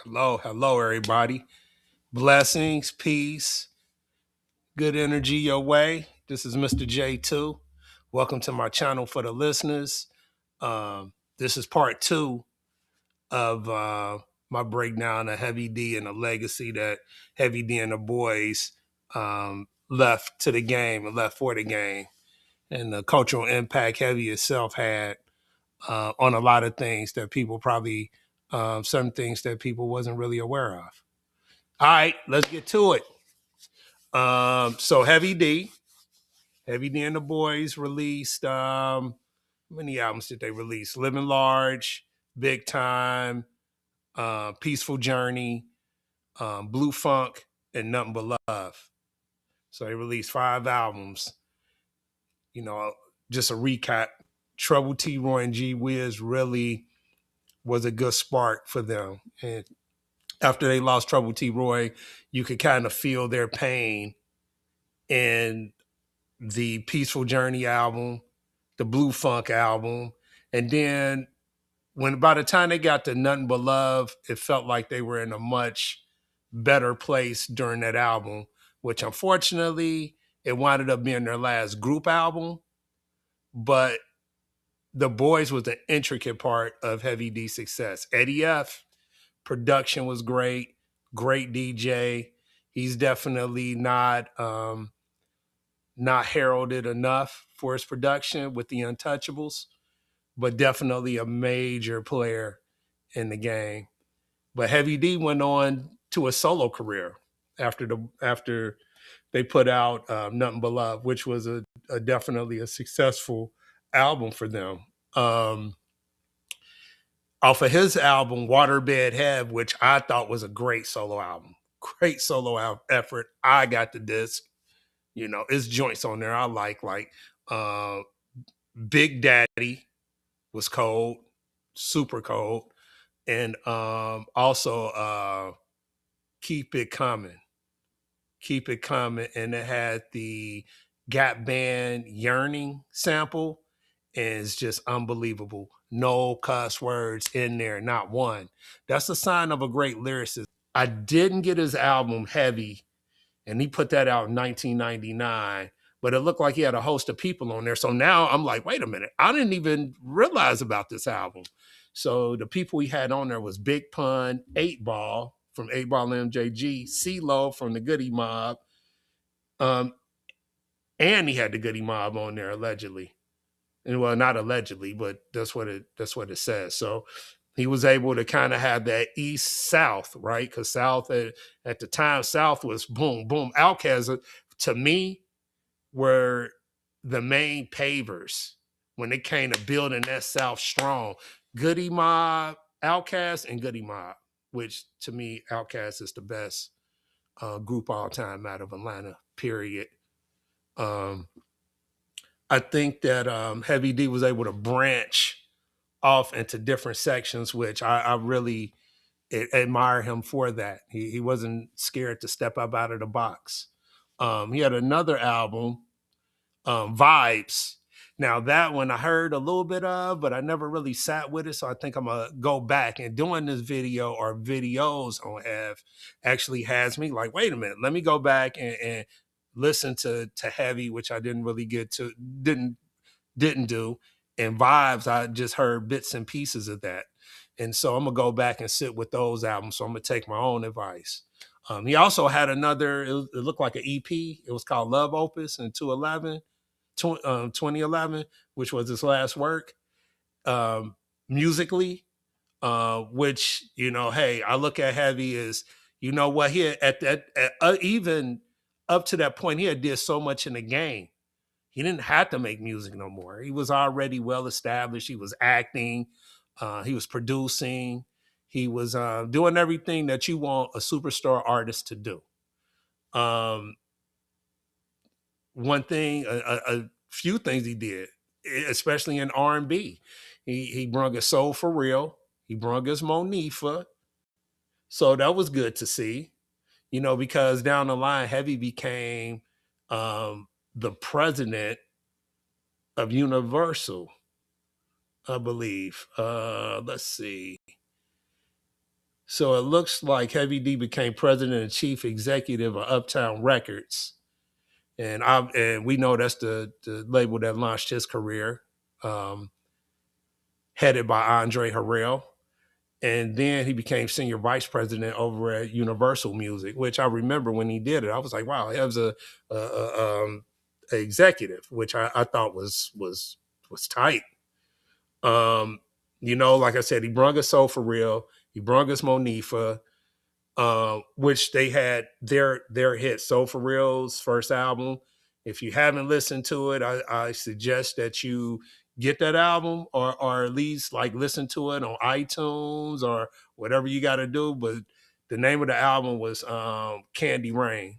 Hello, everybody. Blessings, peace, good energy your way. This is Mr. J2. Welcome to my channel for the listeners. This is part two of my breakdown of Heavy D and the legacy that Heavy D and the boys left to the game and left for the game, and the cultural impact Heavy itself had on a lot of things that people probably, some things that people wasn't really aware of. All right, let's get to it. So Heavy D and the Boys released how many albums did they release? Living Large, Big Time, Peaceful Journey, Blue Funk, and Nothing But Love. So they released 5 albums. You know, just a recap. Trouble T. Roy and G Wiz really was a good spark for them. And after they lost Trouble T. Roy, you could kind of feel their pain in the Peaceful Journey album, the Blue Funk album, and then when by the time they got to Nothing But Love, it felt like they were in a much better place during that album, which unfortunately it wound up being their last group album. But the boys was an intricate part of Heavy D's success. Eddie F. Production was great DJ. He's definitely not heralded enough for his production with the Untouchables, but definitely a major player in the game. But Heavy D went on to a solo career after they put out Nothing But Love, which was a definitely a successful album for them. Off of his album Waterbed Head, which I thought was a great solo album, effort. I got the disc. You know, it's joints on there I like uh, Big Daddy was cold, super cold, and also Keep It Coming, and it had the Gap Band Yearning sample, and it's just unbelievable. No cuss words in there, not one. That's a sign of a great lyricist. I didn't get his album Heavy, and he put that out in 1999, but it looked like he had a host of people on there. So now I'm like, wait a minute, I didn't even realize about this album. So the people he had on there was Big Pun, 8 Ball from 8 Ball MJG, CeeLo from the Goody Mob, um, and he had the Goody Mob on there allegedly. And well, not allegedly, but that's what it says. So he was able to kind of have that East South, right? Because South at the time, South was boom, boom. Outkast, to me, were the main pavers when it came to building that South strong. Goody Mob, Outkast, and Goody Mob, which to me, Outkast is the best group all time out of Atlanta, period. I think that Heavy D was able to branch off into different sections, which I really admire him for that. He wasn't scared to step up out of the box. He had another album, Vibes. Now that one I heard a little bit of, but I never really sat with it. So I think I'm gonna go back, and doing this video or videos on Hev actually has me like, wait a minute, let me go back and listen to Heavy, which I didn't really get to, didn't do. And Vibes, I just heard bits and pieces of that. And so I'm gonna go back and sit with those albums. So I'm gonna take my own advice. He also had another, it looked like an EP. It was called Love Opus in 2011, which was his last work musically, which, you know, hey, I look at Heavy as, you know what, he had, even up to that point, he had did so much in the game. He didn't have to make music no more. He was already well established. He was acting, he was producing, he was doing everything that you want a superstar artist to do. One thing, a few things he did, especially in R&B, he brung us Soul for Real. He brung us Monifah. So that was good to see, you know, because down the line, Heavy became the president of Universal, I believe. Let's see. So it looks like Heavy D became president and chief executive of Uptown Records, and we know that's the label that launched his career, um, headed by Andre Harrell. And then he became senior vice president over at Universal Music, which I remember when he did it. I was like, wow, he was a executive, which I thought was tight. Um, like I said, he brung us Soul for Real. He brung us Monifah, which they had their hit Soul for Real's first album. If you haven't listened to it, I suggest that you get that album, or at least like listen to it on iTunes or whatever you got to do. But the name of the album was Candy Rain.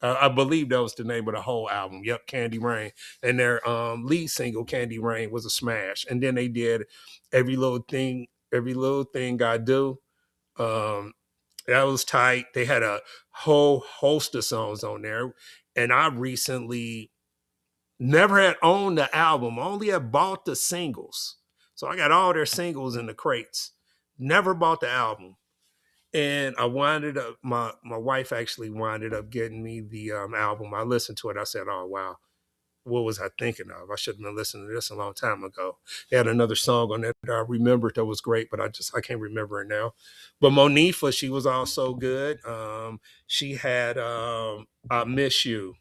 I believe that was the name of the whole album. Yep, Candy Rain. And their lead single, Candy Rain, was a smash. And then they did Every Little Thing I Do. Um, that was tight. They had a whole host of songs on there. And I recently never had owned the album, only had bought the singles. So I got all their singles in the crates. Never bought the album. And I winded up, my wife actually winded up getting me the album. I listened to it. I said, oh, wow, what was I thinking of? I should have been listening to this a long time ago. They had another song on that I remembered that was great, but I can't remember it now. But Monifah, she was also good. She had I Miss You.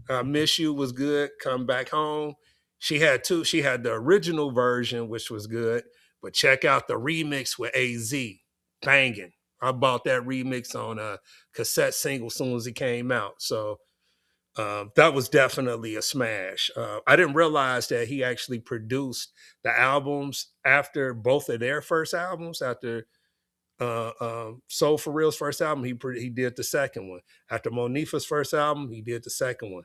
I Miss You was good. Come Back Home. She had two. She had the original version, which was good, but check out the remix with AZ. Banging. I bought that remix on a cassette single as soon as it came out. So that was definitely a smash. I didn't realize that he actually produced the albums after both of their first albums. After Soul for Real's first album, he did the second one. After Monifah's first album, he did the second one.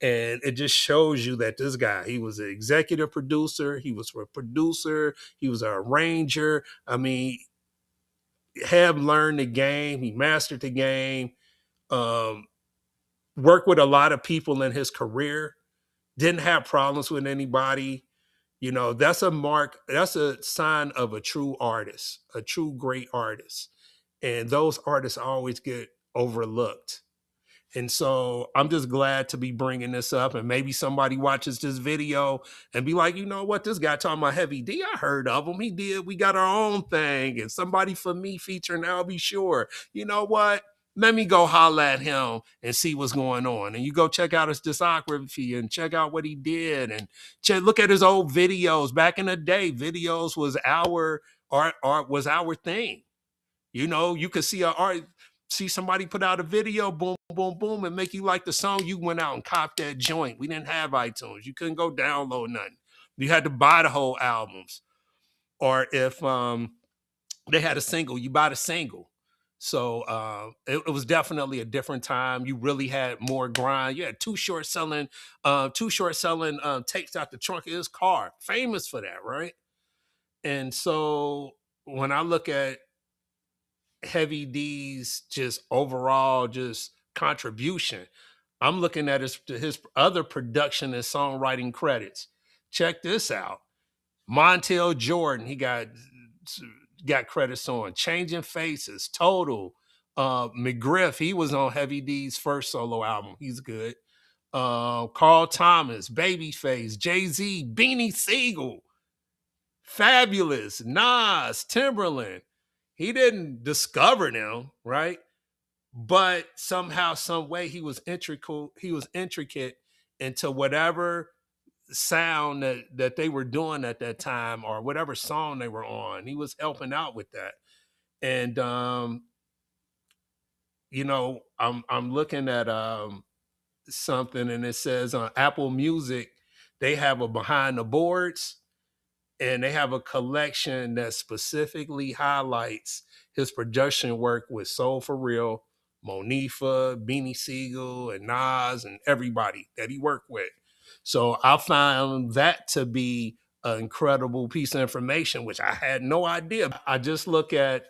And it just shows you that this guy, he was an executive producer, he was a producer, he was an arranger. I mean, have learned the game, he mastered the game, um, worked with a lot of people in his career, didn't have problems with anybody. That's a sign of a true artist, a true great artist. And those artists always get overlooked. And so I'm just glad to be bringing this up. And maybe somebody watches this video and be like, you know what? This guy talking about Heavy D, I heard of him. He did. We got our own thing. And Somebody for Me featuring I'll Be Sure. You know what? Let me go holler at him and see what's going on. And you go check out his discography and check out what he did. And look at his old videos. Back in the day, videos was our art was our thing. You could see somebody put out a video, boom, boom, boom, and make you like the song. You went out and copped that joint. We didn't have iTunes. You couldn't go download nothing. You had to buy the whole albums. Or if they had a single, you buy the single. So it was definitely a different time. You really had more grind. You had Too Short selling tapes out the trunk of his car. Famous for that, right? And so when I look at Heavy D's just overall just contribution, I'm looking at his other production and songwriting credits. Check this out. Montel Jordan, he got credits on Changing Faces, Total. McGriff, he was on Heavy D's first solo album. He's good. Carl Thomas, Babyface, Jay-Z, Beanie Siegel, Fabulous, Nas, Timberland. He didn't discover them, right? But somehow, some way, he was intricate into whatever sound that they were doing at that time, or whatever song they were on. He was helping out with that. And I'm looking at something, and it says on Apple Music, they have a behind the boards, and they have a collection that specifically highlights his production work with Soul for Real, Monifah, Beanie Siegel, and Nas, and everybody that he worked with. So I found that to be an incredible piece of information, which I had no idea. I just look at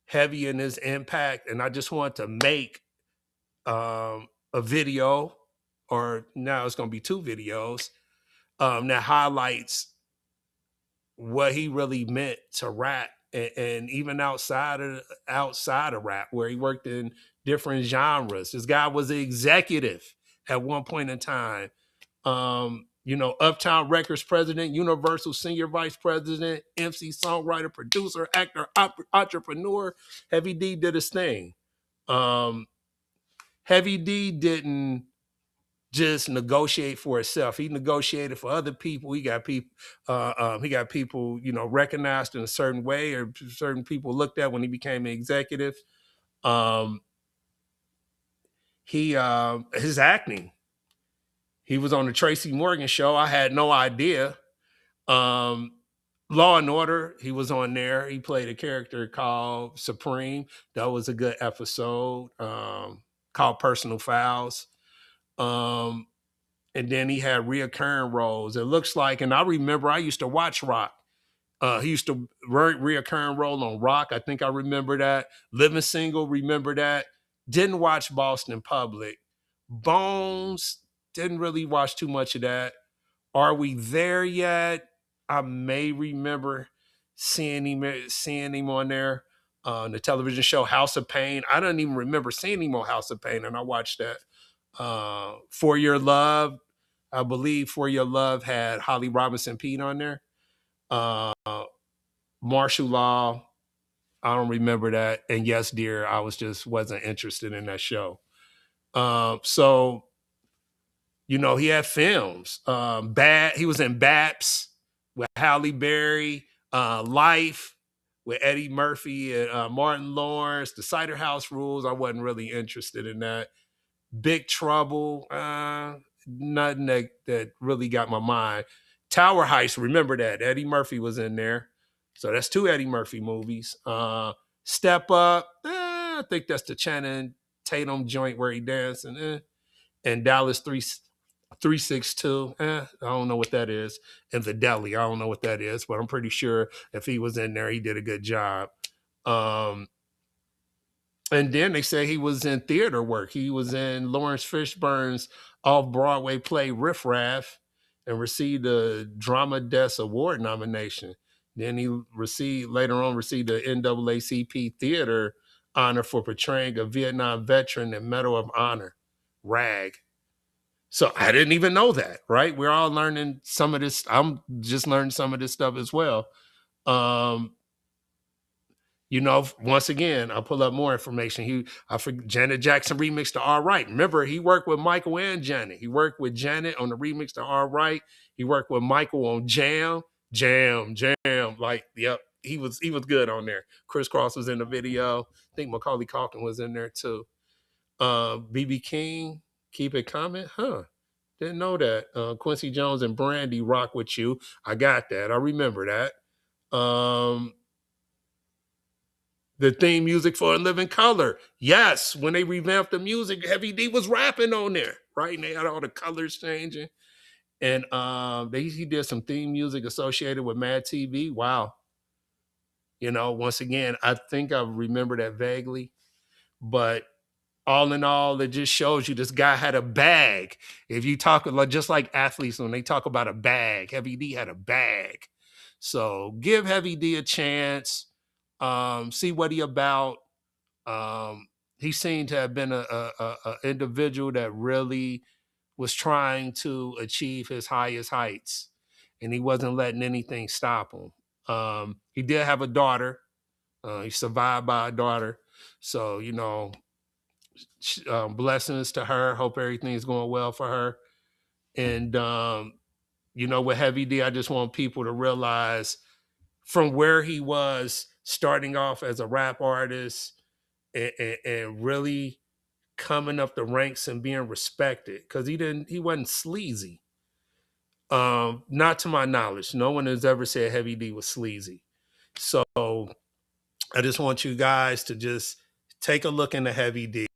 Heavy and his impact, and I just want to make a video, or now it's going to be two videos, that highlights what he really meant to rap and even outside of rap, where he worked in different genres. This guy was an executive at one point in time. Uptown Records president, Universal senior vice president, MC, songwriter, producer, actor, entrepreneur. Heavy D did his thing. Um, Heavy D didn't just negotiate for himself. He negotiated for other people. He got people, recognized in a certain way, or certain people looked at when he became an executive. Um, his acting. He was on the Tracy Morgan show. I had no idea. Um, Law and Order, he was on there. He played a character called Supreme. That was a good episode. Called Personal Fouls. And then he had reoccurring roles. It looks like, and I remember I used to watch Rock. He used to reoccurring role on Rock. I think I remember that. Living Single, remember that. Didn't watch Boston Public. Bones, didn't really watch too much of that. Are We There Yet? I may remember seeing him on there. The television show House of Pain. I don't even remember seeing him on House of Pain, and I watched that. For Your Love, I believe For Your Love had Holly Robinson Peete on there. Uh, Martial Law, I don't remember that. And Yes, Dear, I wasn't interested in that show. So he had films. He was in Baps with Halle Berry, Life with Eddie Murphy and Martin Lawrence, The Cider House Rules. I wasn't really interested in that. Big Trouble, nothing that really got my mind. Tower Heist, remember that. Eddie Murphy was in there. So that's 2 Eddie Murphy movies. Step Up, I think that's the Channing Tatum joint where he dancing. And Dallas 362, I don't know what that is. And The Deli, I don't know what that is, but I'm pretty sure if he was in there, he did a good job. And then they say he was in theater work. He was in Lawrence Fishburne's off-Broadway play Riff Raff and received a Drama Desk Award nomination. Then he later on received the NAACP Theater honor for portraying a Vietnam veteran and Medal of Honor, RAG. So I didn't even know that, right? We're all learning some of this. I'm just learning some of this stuff as well. Once again, I'll pull up more information. Janet Jackson remixed to All Right. Remember, he worked with Michael and Janet. He worked with Janet on the remix to All Right. He worked with Michael on Jam. Like, yep, he was good on there. Chris Cross was in the video. I think Macaulay Culkin was in there too. BB King, Keep It Coming, huh? Didn't know that. Quincy Jones and Brandy, Rock With You. I got that. I remember that. The theme music for In Living Color. Yes, when they revamped the music, Heavy D was rapping on there, right? And they had all the colors changing. And he did some theme music associated with Mad TV. Wow. Once again, I think I remember that vaguely. But all in all, it just shows you this guy had a bag. If you talk just like athletes, when they talk about a bag, Heavy D had a bag. So give Heavy D a chance. See what he about. He seemed to have been a individual that really was trying to achieve his highest heights, and he wasn't letting anything stop him. He did have a daughter. He survived by a daughter. So, blessings to her. Hope everything's going well for her. And, with Heavy D, I just want people to realize from where he was starting off as a rap artist and really coming up the ranks and being respected, because he wasn't sleazy. Not to my knowledge. No one has ever said Heavy D was sleazy. So I just want you guys to just take a look into Heavy D,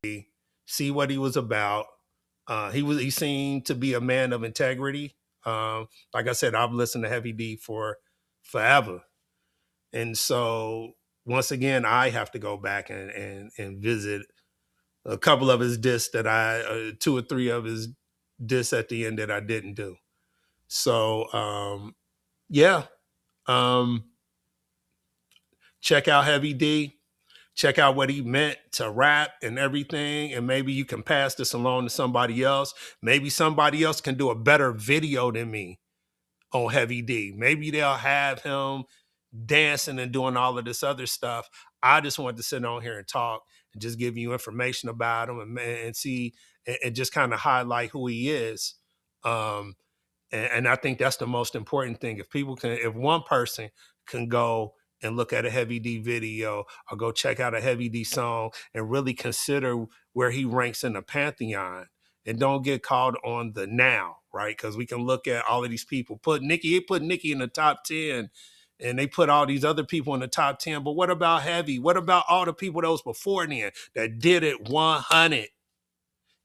see what he was about. He seemed to be a man of integrity. Like I said, I've listened to Heavy D for forever. And so once again, I have to go back and visit a couple of his discs that 2 or 3 of his discs at the end that I didn't do. So, yeah. check out Heavy D. Check out what he meant to rap and everything. And maybe you can pass this along to somebody else. Maybe somebody else can do a better video than me on Heavy D. Maybe they'll have him dancing and doing all of this other stuff. I just wanted to sit on here and talk and just give you information about him and see and just kind of highlight who he is. Um, and I think that's the most important thing. If people can, if one person can go and look at a Heavy D video or go check out a Heavy D song and really consider where he ranks in the pantheon, and don't get caught on the now, right? Because we can look at all of these people. He put Nicki in the top 10, and they put all these other people in the top 10. But what about Heavy? What about all the people that was before then that did it 100?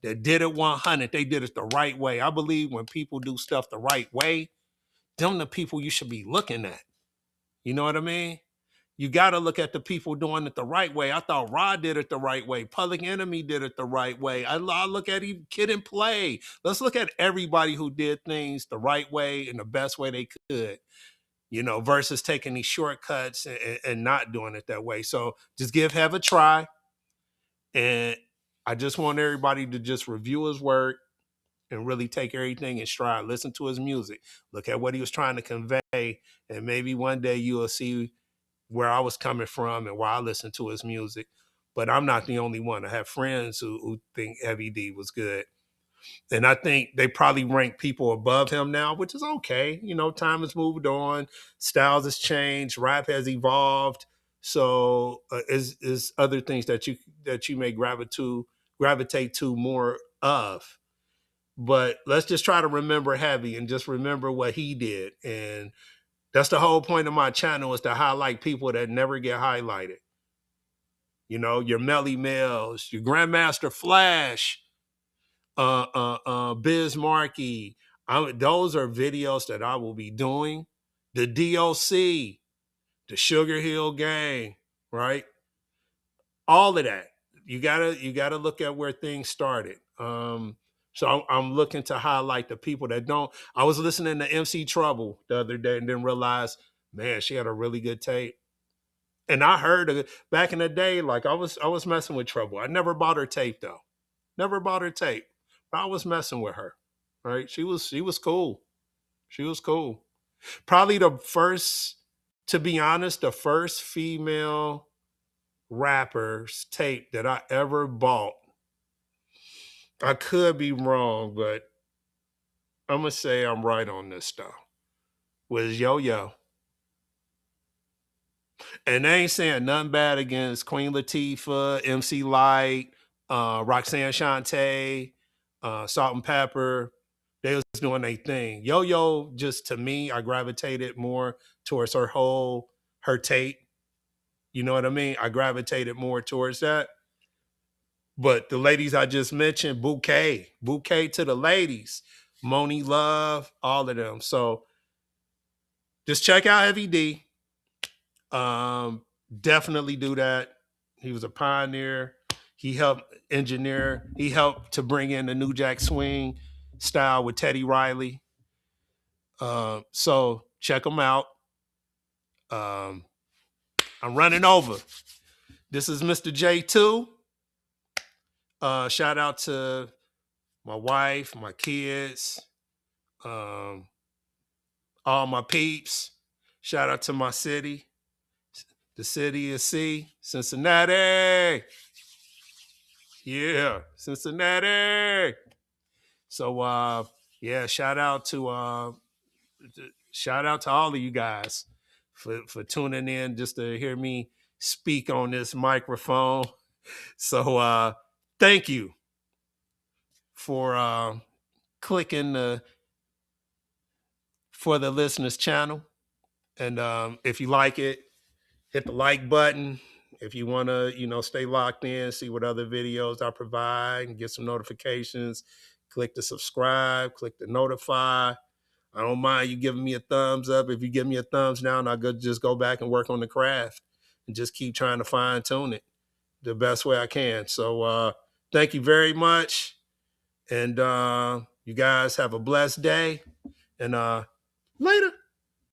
That did it 100. They did it the right way. I believe when people do stuff the right way, them the people you should be looking at. You know what I mean? You got to look at the people doing it the right way. I thought Rod did it the right way. Public Enemy did it the right way. I look at even Kid and Play. Let's look at everybody who did things the right way and the best way they could, you know, versus taking these shortcuts and not doing it that way. So just Have a try. And I just want everybody to just review his work and really take everything in stride. Listen to his music. Look at what he was trying to convey. And maybe one day you will see where I was coming from and why I listened to his music. But I'm not the only one. I have friends who think Heavy D was good. And I think they probably rank people above him now, which is okay. You know, time has moved on, styles has changed, rap has evolved. So is other things that you may gravitate to more of. But let's just try to remember Heavy and just remember what he did. And that's the whole point of my channel, is to highlight people that never get highlighted. You know, your Melly Mills, your Grandmaster Flash, Biz Markie. Those are videos that I will be doing. The DOC, the Sugar Hill Gang, right? All of that. You gotta look at where things started. So I'm looking to highlight the people that don't. I was listening to MC Trouble the other day and then realized, man, she had a really good tape. And I heard it back in the day, like I was messing with Trouble. I never bought her tape though. Never bought her tape. But I was messing with her. Right? She was cool. She was cool. Probably the first, to be honest, the first female rapper's tape that I ever bought. I could be wrong, but I'm gonna say I'm right on this stuff. Was Yo Yo. And they ain't saying nothing bad against Queen Latifah, MC Light, Roxanne Shante, Salt and Pepper. They was doing their thing. Yo Yo, just to me, I gravitated more towards her tape. You know what I mean? I gravitated more towards that. But the ladies I just mentioned, bouquet to the ladies, Moni Love, all of them. So just check out Heavy D. Definitely do that. He was a pioneer. He helped engineer. He helped to bring in the New Jack Swing style with Teddy Riley. So check him out. I'm running over. This is Mr. J2. Shout out to my wife, my kids, all my peeps. Shout out to my city. The city of C, Cincinnati. Yeah, Cincinnati. So yeah, shout out to all of you guys for tuning in just to hear me speak on this microphone. So thank you for clicking for the listeners channel. And if you like it, hit the like button. If you want to, stay locked in, see what other videos I provide and get some notifications, click the subscribe, click the notify. I don't mind you giving me a thumbs up. If you give me a thumbs down, I'll just go back and work on the craft and just keep trying to fine tune it the best way I can. So thank you very much. And you guys have a blessed day. And later.